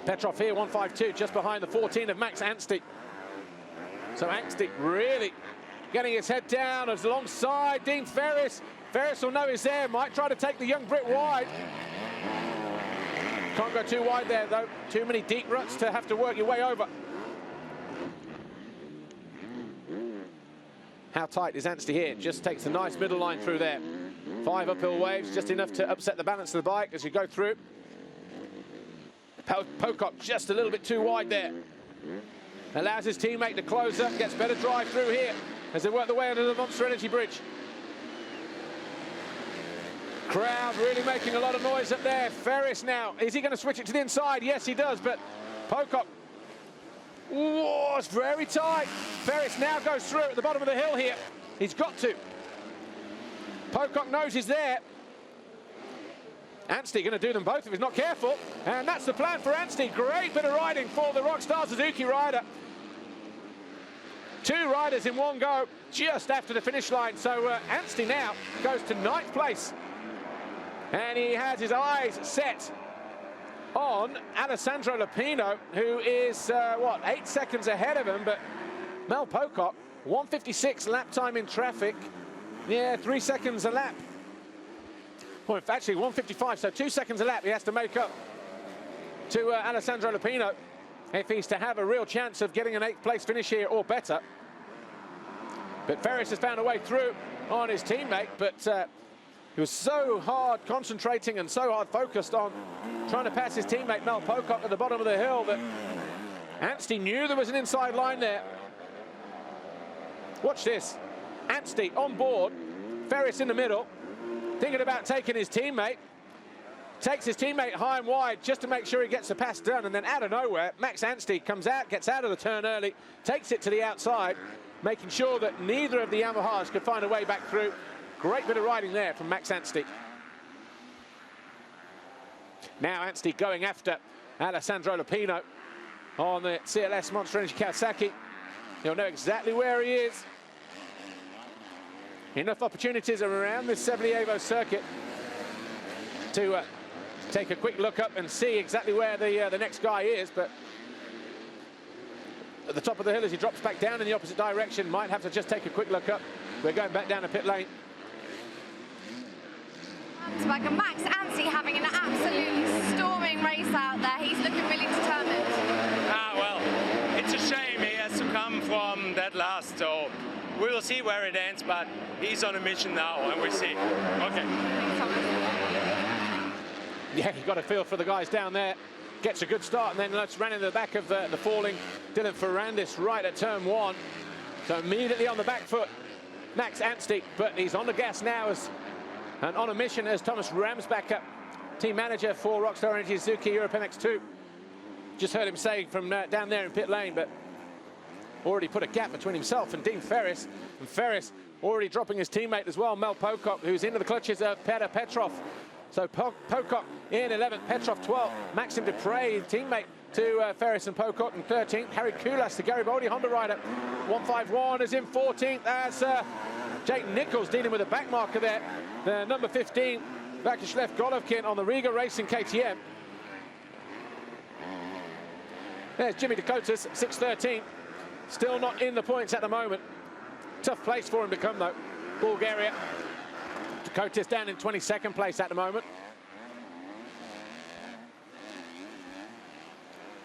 Petrov here, 152, just behind the 14 of Max Anstey. So Anstey really getting his head down as alongside Dean Ferris. Ferris will know he's there, might try to take the young Brit wide. Can't go too wide there, though. Too many deep ruts to have to work your way over. How tight is Anstey here? Just takes a nice middle line through there. 5 uphill waves, just enough to upset the balance of the bike as you go through. Pocock just a little bit too wide there. Allows his teammate to close up, gets better drive through here as they work their way under the Monster Energy Bridge. Crowd really making a lot of noise up there. Ferris now, is he going to switch it to the inside? Yes, he does, but Pocock, whoa, it's very tight. Ferris now goes through at the bottom of the hill here. He's got to. Pocock knows he's there. Anstey going to do them both if he's not careful. And that's the plan for Anstey. Great bit of riding for the Rockstar Suzuki rider. Two riders in one go just after the finish line. So Anstey now goes to 9th place. And he has his eyes set on Alessandro Lupino, who is, 8 seconds ahead of him. But Mel Pocock, 1:56 lap time in traffic. Yeah, 3 seconds a lap. Well, actually 1:55, so 2 seconds a lap he has to make up to Alessandro Lupino if he's to have a real chance of getting an 8th place finish here or better. But Ferris has found a way through on his teammate, but he was so hard concentrating and so hard focused on trying to pass his teammate Mel Pocock at the bottom of the hill that Anstey knew there was an inside line there. Watch this. Anstey on board, Ferris in the middle, thinking about taking his teammate. Takes his teammate high and wide just to make sure he gets the pass done, and then out of nowhere, Max Anstey comes out, gets out of the turn early, takes it to the outside, making sure that neither of the Yamahas could find a way back through. Great bit of riding there from Max Anstey. Now Anstey going after Alessandro Lupino on the CLS Monster Energy Kawasaki. He'll know exactly where he is. Enough opportunities around this Sevlievo circuit to take a quick look up and see exactly where the next guy is, but at the top of the hill as he drops back down in the opposite direction, might have to just take a quick look up. We're going back down to pit lane. Like Max Anstey having an absolutely storming race out there. He's looking really determined. Well, it's a shame he has to come from that last, so we will see where it ends, but he's on a mission now, and we see. Okay. Yeah, you got a feel for the guys down there. Gets a good start, and then let's run into the back of the falling Dylan Ferrandis right at turn 1. So immediately on the back foot, Max Anstey, but he's on the gas now and on a mission as Thomas Ramsbacher, team manager for Rockstar Energy Suzuki Europe MX2. Just heard him say from down there in pit lane, but already put a gap between himself and Dean Ferris. And Ferris already dropping his teammate as well, Mel Pocock, who's into the clutches of Petr Petrov. So Pocock in 11th, Petrov 12th, Maxim Dupre, teammate to Ferris and Pocock in 13th. Harry Kulas, the Garibaldi Honda rider, 151 is in 14th as Jake Nichols dealing with a back marker there. The number 15, Vakishlev Golovkin on the Riga Racing KTM. There's Jimmy Dakotas, 613. Still not in the points at the moment. Tough place for him to come though. Bulgaria. Dakotas down in 22nd place at the moment.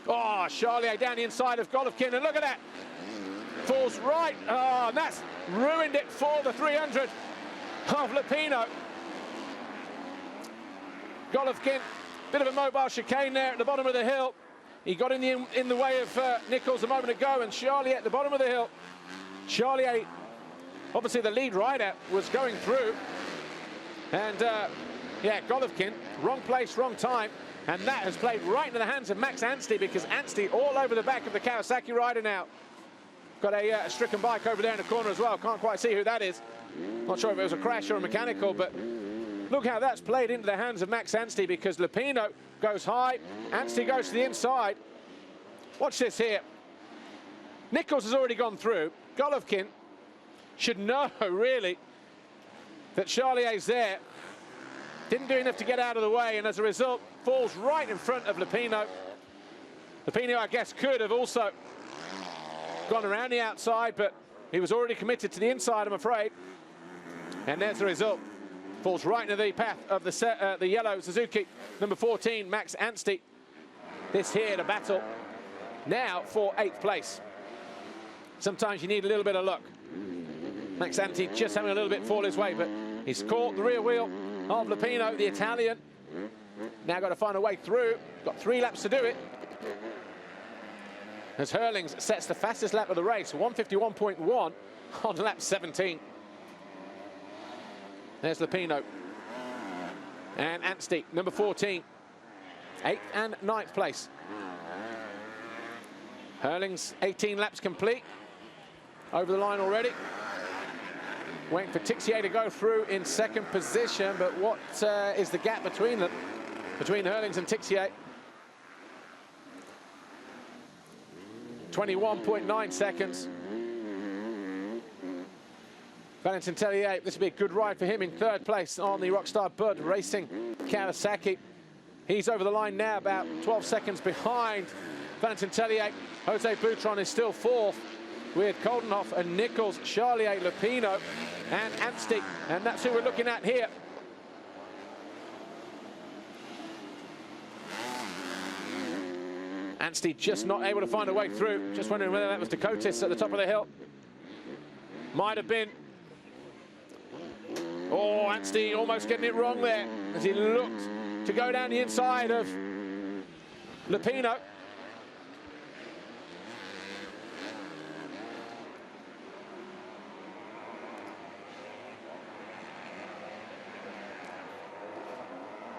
Oh, Charlier down the inside of Golovkin, and look at that. Falls right. Oh, and that's ruined it for the 300 of Lupino. Golovkin, bit of a mobile chicane there at the bottom of the hill. He got in the way of Nichols a moment ago, and Charlier at the bottom of the hill. Charlier, obviously the lead rider, was going through. And yeah, Golovkin, wrong place, wrong time. And that has played right into the hands of Max Anstey, because Anstey all over the back of the Kawasaki rider now. Got a stricken bike over there in the corner as well. Can't quite see who that is. Not sure if it was a crash or a mechanical, but look how that's played into the hands of Max Anstey, because Lupino goes high, Anstey goes to the inside. Watch this here. Nichols has already gone through. Golovkin should know, really, that Charlier's there. Didn't do enough to get out of the way, and as a result, falls right in front of Lupino. Lupino, I guess, could have also gone around the outside, but he was already committed to the inside, I'm afraid. And there's the result. Falls right into the path of the yellow Suzuki, number 14, Max Anstey. This here, the battle now for 8th place. Sometimes you need a little bit of luck. Max Anstey just having a little bit fall his way, but he's caught the rear wheel of Lupino, the Italian. Now got to find a way through. Got 3 laps to do it. As Hurlings sets the fastest lap of the race, 151.1 on lap 17. There's Lupino. And Anstey, number 14. 8th and 9th place. Hurlings, 18 laps complete. Over the line already. Waiting for Tixier to go through in 2nd position, but what is the gap between them? Between Hurlings and Tixier? 21.9 seconds. Valentin Tellier, this will be a good ride for him in 3rd place on the Rockstar Bud Racing Kawasaki. He's over the line now, about 12 seconds behind Valentin Tellier. Jose Boutron is still 4th with Koldenhoff and Nichols, Charlier, Lupino and Anstey. And that's who we're looking at here. Anstey just not able to find a way through. Just wondering whether that was Dakotis at the top of the hill. Might have been. Oh, Anstey almost getting it wrong there as he looked to go down the inside of Lupino.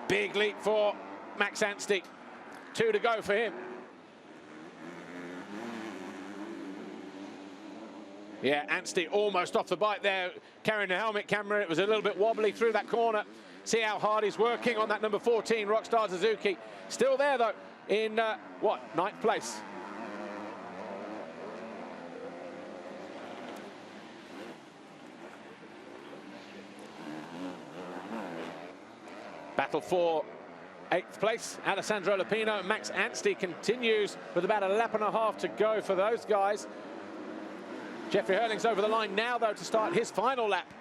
Big leap for Max Anstey. 2 to go for him. Yeah, Anstey almost off the bike there, carrying the helmet camera. It was a little bit wobbly through that corner. See how hard he's working on that number 14, Rockstar Suzuki. Still there, though, in, 9th place. Battle for 8th place, Alessandro Lupino. Max Anstey continues with about a lap and a half to go for those guys. Jeffrey Hurlings over the line now, though, to start his final lap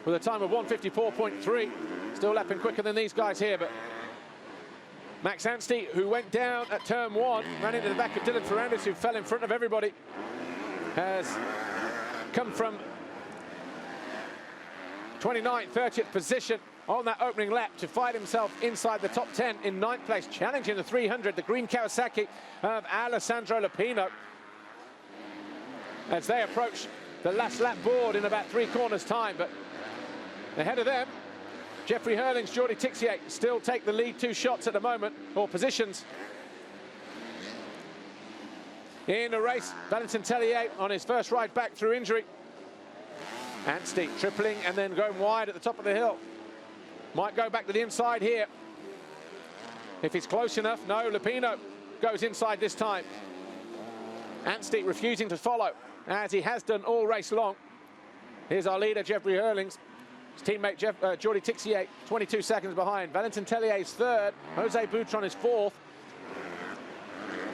with a time of 154.3. Still lapping quicker than these guys here, but Max Anstey, who went down at turn 1, ran into the back of Dylan Ferrandis, who fell in front of everybody, has come from 29th, 30th position on that opening lap to find himself inside the top 10 in 9th place, challenging the 300, the green Kawasaki of Alessandro Lupino, as they approach the last lap board in about 3 corners time. But ahead of them, Jeffrey Hurlings, Jordi Tixier still take the lead 2 shots at the moment, or positions. In the race, Valentin Tellier on his first ride back through injury. Anstey tripling and then going wide at the top of the hill. Might go back to the inside here. If he's close enough. No, Lupino goes inside this time. Anstey refusing to follow, as he has done all race long. Here's our leader, Jeffrey Hurlings. His teammate, Jordi Tixier, 22 seconds behind. Valentin Tellier is 3rd. Jose Boutron is 4th.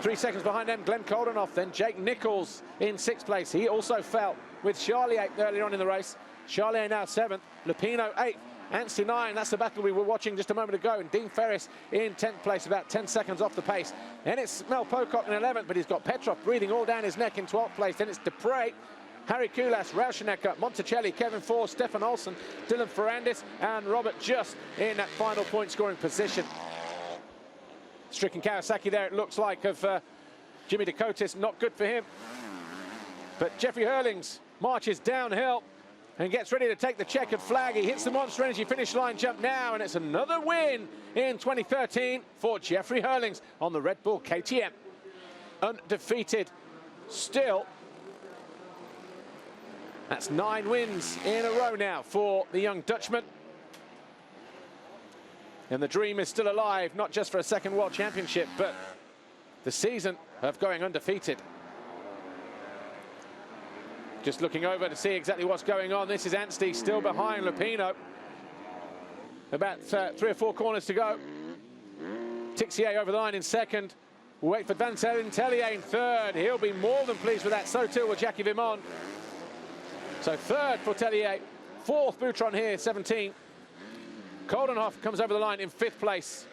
3 seconds behind them, Glenn Koldenhoff. Then Jake Nichols in 6th place. He also fell with Charlier earlier on in the race. Charlier now 7th. Lupino 8th. Anstey 9, that's the battle we were watching just a moment ago. And Dean Ferris in 10th place, about 10 seconds off the pace. Then it's Mel Pocock in 11th, but he's got Petrov breathing all down his neck in 12th place. Then it's Dupre, Harry Kulas, Rauschenecker, Monticelli, Kevin Force, Stefan Olsen, Dylan Ferrandis, and Robert Just in that final point scoring position. Stricken Kawasaki there, it looks like, of Jimmy Dakotis. Not good for him. But Jeffrey Hurlings marches downhill and gets ready to take the checkered flag. He hits the Monster Energy finish line jump now, and it's another win in 2013 for Jeffrey Hurlings on the Red Bull KTM. Undefeated still. That's 9 wins in a row now for the young Dutchman. And the dream is still alive, not just for a second World Championship, but the season of going undefeated. Just looking over to see exactly what's going on. This is Anstey still behind Lupino. About 3 or 4 corners to go. Tixier over the line in 2nd. We'll wait for Valentin Tellier in 3rd. He'll be more than pleased with that. So too will Jackie Vimon. So 3rd for Tellier. 4th Boutron here, 17. Koldenhoff comes over the line in 5th place.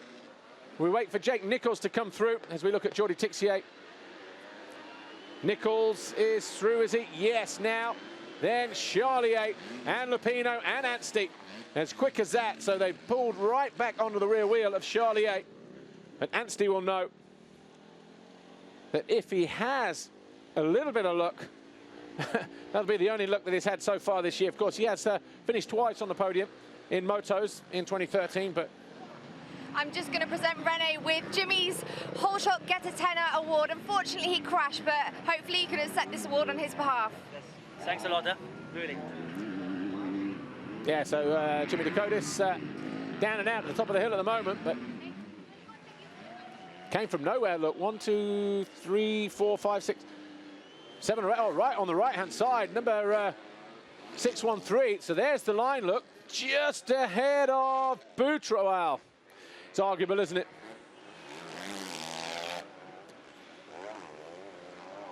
We wait for Jake Nichols to come through as we look at Jordi Tixier. Nichols is through, is he? Yes, now. then Charlier and Lupino and Anstey. As quick as that, so they pulled right back onto the rear wheel of Charlier. And Anstey will know that if he has a little bit of luck, that'll be the only luck that he's had so far this year. Of course, he has finished twice on the podium in motos in 2013, but I'm just going to present Rene with Jimmy's Whole Shot Get a Tenner award. Unfortunately, he crashed, but hopefully you can accept this award on his behalf. Yes. Thanks a lot, really. yeah, so Jimmy Dakotas down and out at the top of the hill at the moment, but came from nowhere. Look, 1, 2, 3, 4, 5, 6, 7, oh, right on the right-hand side, number 613. So there's the line, look, just ahead of Butrov. Wow. It's arguable, isn't it?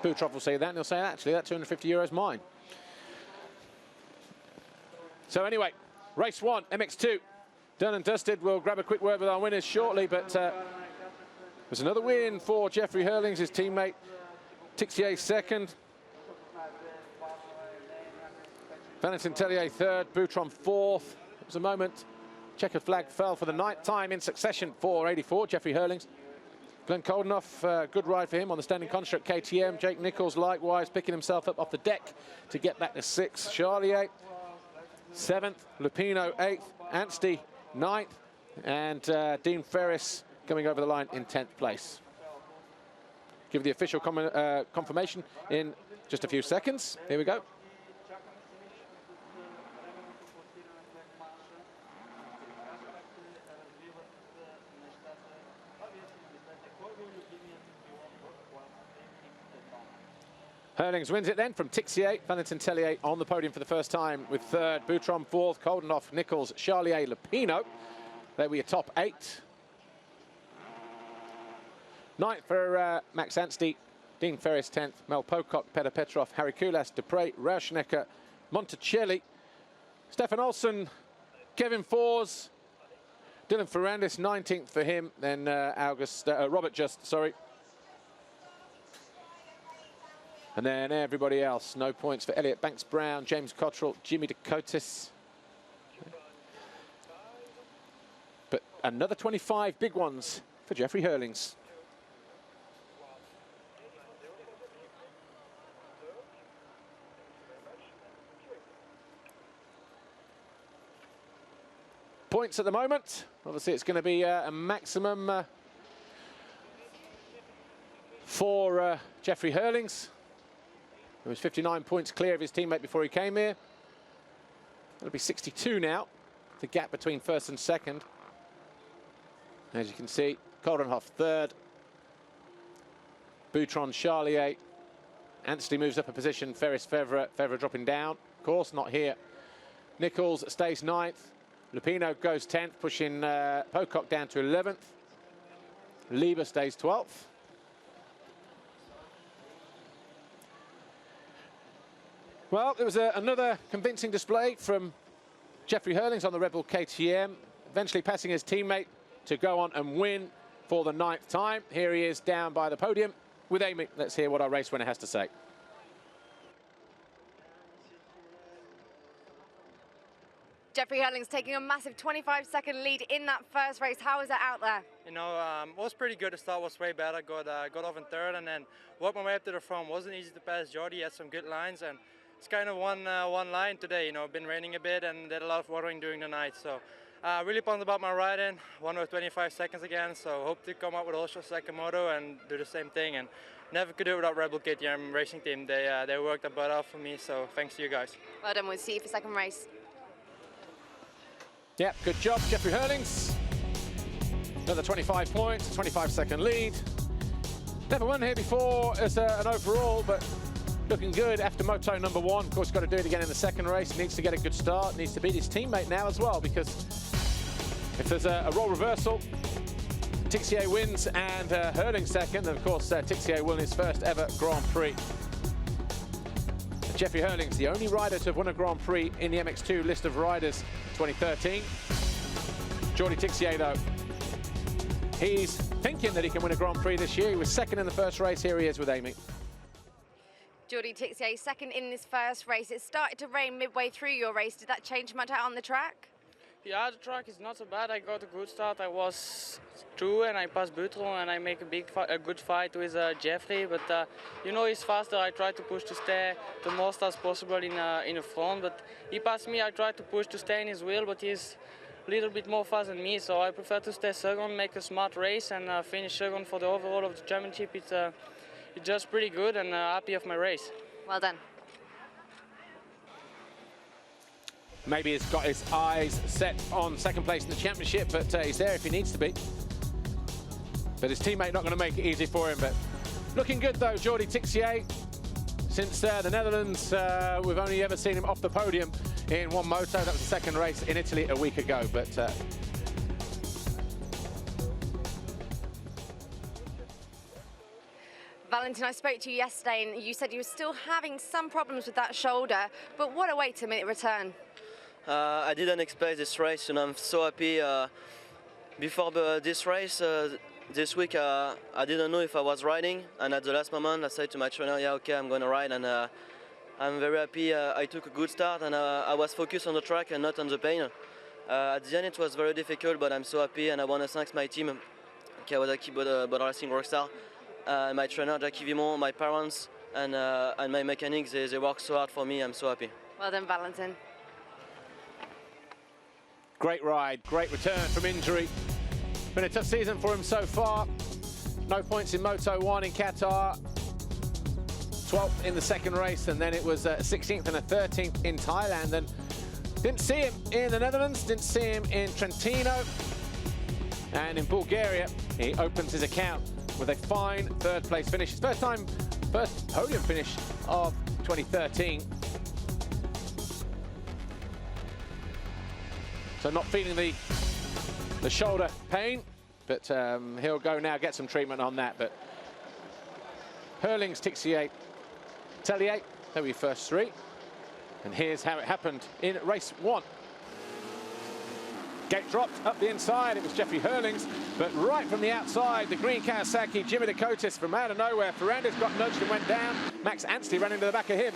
Butrov will say that, and he'll say, actually, that 250 euros mine. So anyway, race 1, MX2, done and dusted. We'll grab a quick word with our winners shortly, but there's another win for Jeffrey Hurlings, his teammate. Tixier second. Valentin Tellier third, Boutron fourth. It was a moment. Checkered flag fell for the 9th time in succession for 84, Jeffrey Hurlings. Glenn Koldenoff, good ride for him on the standing construct KTM. Jake Nichols likewise picking himself up off the deck to get back to 6th. Charlier 7th, Lupino 8th, Anstey 9th, and Dean Ferris coming over the line in 10th place. Give the official confirmation in just a few seconds. Here we go. Hurlings wins it then from Tixier. Valentin Tellier on the podium for the first time with 3rd, Boutron 4th, Koldenoff, Nichols, Charlier, Lupino. There we are top 8. 9th for Max Anstey, Dean Ferris 10th, Mel Pocock, Peter Petrov, Harry Kulas, Dupre, Rauschnecker, Monticelli, Stefan Olsen, Kevin Fors, Dylan Ferrandis 19th for him, then Robert Just, sorry. And then everybody else, no points for Elliot Banks-Brown, James Cottrell, Jimmy Dakotas. But another 25 big ones for Jeffrey Hurlings. Points at the moment. Obviously, it's going to be a maximum for Jeffrey Hurlings. He was 59 points clear of his teammate before he came here. It'll be 62 now, the gap between 1st and 2nd. As you can see, Koldenhoff 3rd. Boutron, Charlier. Anstey moves up a position, Ferris, Fevre dropping down. Of course, not here. Nichols stays 9th. Lupino goes 10th, pushing Pocock down to 11th. Lieber stays 12th. Well, it was another convincing display from Jeffrey Hurlings on the Red Bull KTM, eventually passing his teammate to go on and win for the 9th time. Here he is down by the podium with Amy. Let's hear what our race winner has to say. Jeffrey Hurlings taking a massive 25-second lead in that first race. How was it out there? You know, it was pretty good. The start was way better. Got off in 3rd and then worked my way up to the front. Wasn't easy to pass Jordi. He had some good lines, and it's kind of one line today. You know, been raining a bit and did a lot of watering during the night. So really pumped about my ride-in. Won with 25 seconds again. So hope to come up with also second moto and do the same thing. And never could do it without Red Bull KTM racing team. They worked their butt off for me. So thanks to you guys. Well done. We'll see you for second race. Yeah, good job, Jeffrey Hurlings. Another 25 points, 25-second lead. Never won here before as an overall, but looking good after moto number 1. Of course, got to do it again in the second race. Needs to get a good start. Needs to beat his teammate now as well, because if there's a role reversal, Tixier wins and Hurlings second. And of course, Tixier won his first ever Grand Prix. Jeffrey Hurlings, the only rider to have won a Grand Prix in the MX2 list of riders 2013. Jordi Tixier, though, he's thinking that he can win a Grand Prix this year. He was second in the first race. Here he is with Amy. Jordi Tixier, second in this first race. It started to rain midway through your race. Did that change much out on the track? Yeah, the track is not so bad. I got a good start. I was through and I passed Butron and I make a good fight with Jeffrey. But you know, he's faster. I tried to push to stay the most as possible in the front. But he passed me. I tried to push to stay in his wheel, but he's a little bit more fast than me. So I prefer to stay second, make a smart race and finish second for the overall of the championship. It's just pretty good and happy of my race. Well done. Maybe he's got his eyes set on second place in the championship, but he's there if he needs to be. But his teammate not going to make it easy for him. But looking good though, Jordi Tixier. Since the Netherlands, we've only ever seen him off the podium in one moto. That was the second race in Italy a week ago. But Valentin, I spoke to you yesterday and you said you were still having some problems with that shoulder, but what a way to make it return. I didn't expect this race, and I'm so happy. Before this race, this week, I didn't know if I was riding, and at the last moment I said to my trainer, yeah, okay, I'm going to ride, and I'm very happy. I took a good start, and I was focused on the track and not on the pain. At the end it was very difficult, but I'm so happy, and I want to thank my team, Kawasaki Motor Racing Rockstar, my trainer Jackie Vimon, my parents, and my mechanics. They work so hard for me. I'm so happy. Well done, Valentin. great ride, great return from injury. Been a tough season for him so far. No points in Moto 1 in Qatar. 12th in the second race, and then it was a 16th and a 13th in Thailand. And didn't see him in the Netherlands, didn't see him in Trentino. And in Bulgaria, he opens his account with a fine third place finish. His first podium finish of 2013. So not feeling the shoulder pain, but he'll go now, get some treatment on that. But Hurlings, Tixier, Tellier, they were your first three. And here's how it happened in race 1. Gate dropped up the inside, it was Jeffrey Hurlings, but right from the outside, the green Kawasaki, Jimmy Dakotas from out of nowhere. Ferrandis got nudged and went down. Max Anstey running to the back of him.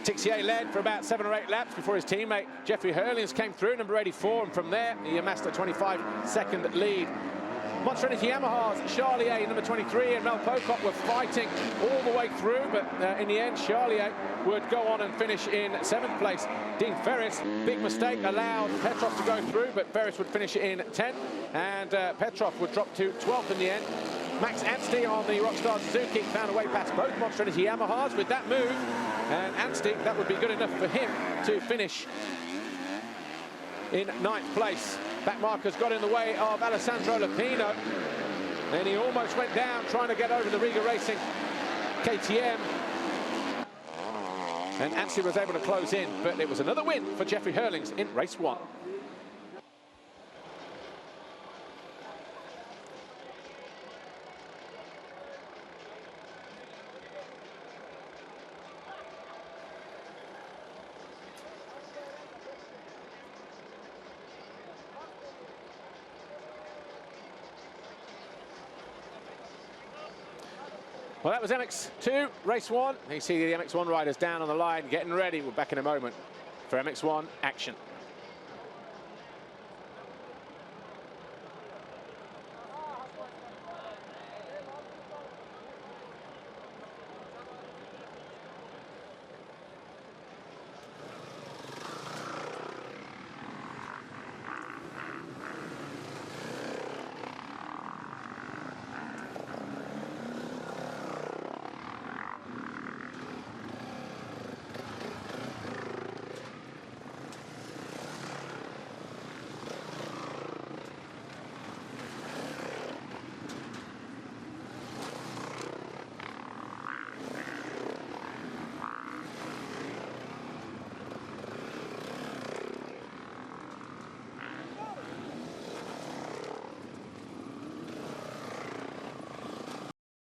Tixier led for about 7 or 8 laps before his teammate Jeffrey Hurlings came through, number 84, and from there he amassed a 25-second lead. Monster Energy Yamahas, Charlier, number 23, and Mel Pocock were fighting all the way through, but in the end, Charlier would go on and finish in 7th place. Dean Ferris, big mistake, allowed Petrov to go through, but Ferris would finish in 10th, and Petrov would drop to 12th in the end. Max Anstey on the Rockstar Suzuki found a way past both Monster Energy Yamahas with that move, and Anstey, that would be good enough for him to finish in 9th place. Back markers got in the way of Alessandro Lupino, and he almost went down trying to get over the Riga Racing KTM. And Anstey was able to close in, but it was another win for Jeffrey Hurlings in race 1. Well, that was MX2, race 1. You see the MX1 riders down on the line, getting ready. We're back in a moment for MX1 action.